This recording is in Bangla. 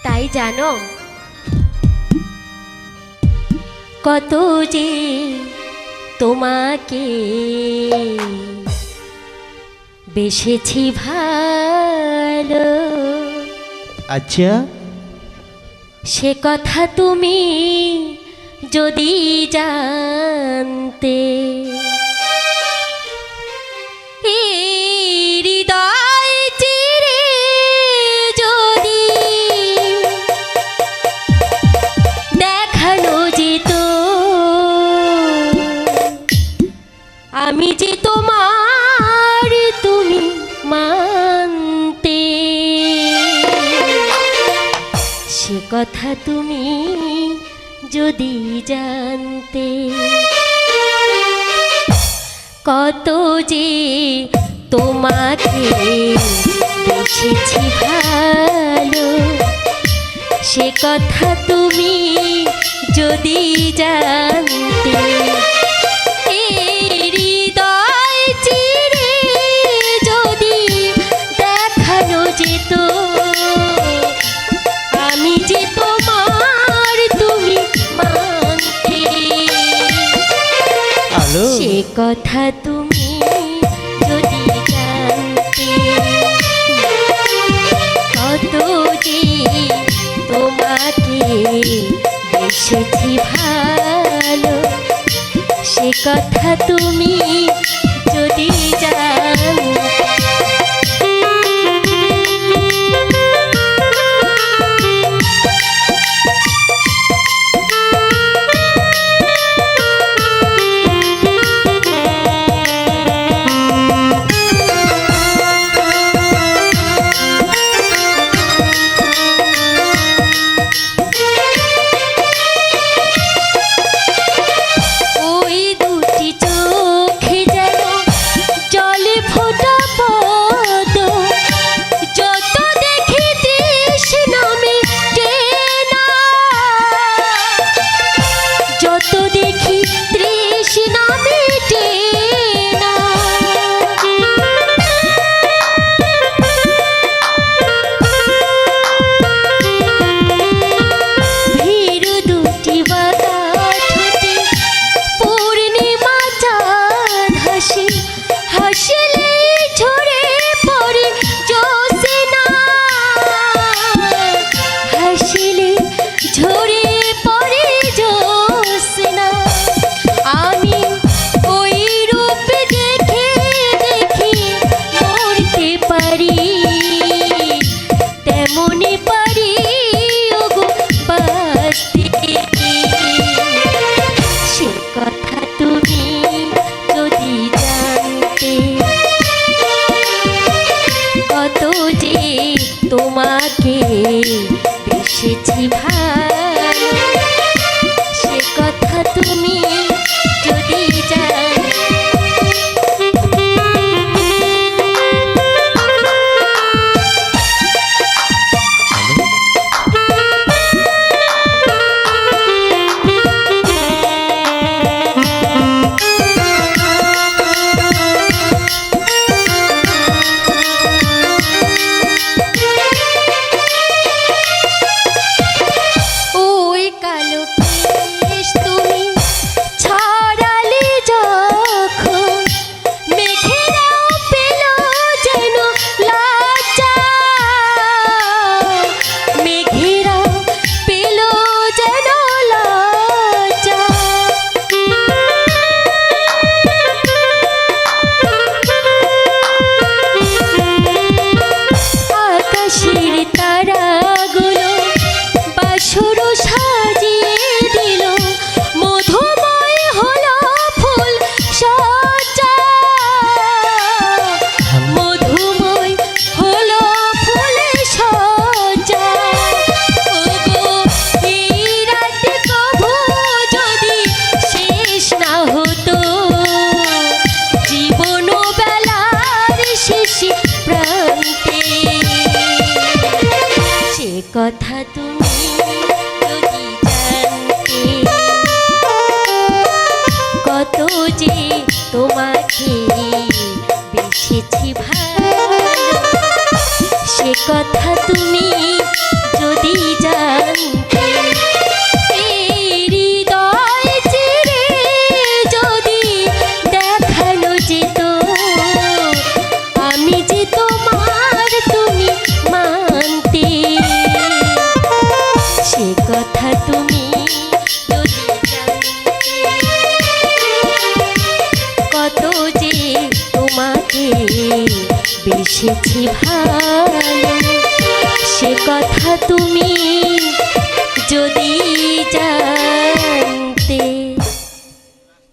তাই জানো কত যে তোমাকে বেসেছি ভালো। আচ্ছা, সে কথা তুমি যদি জানতে, হৃদয় চিরে যদি দেখানো যেত আমি যে তোমার তুমি মানতে, সে কথা তুমি যদি জানতে, কত যে তোমাকে বেসেছি ভালো, সে কথা তুমি যদি জানতে, হৃদয় চিরে যদি দেখানো যেত আমি যে তোমার তুমি মানতে, সে কথা তুমি যদি জানতে, কত যে তোমাকে বেসেছি ভালো, সে কথা তুমি যদি জানতে। তোমাকে বেসেছি ভালো, সে কথা তুমি যদি জানতে, কথা তুমি যদি জানতে, কত যে তোমাকে বেসেছি ভালো, সে কথা তুমি যদি বেসেছি ভালো, সে কথা তুমি যদি জানতে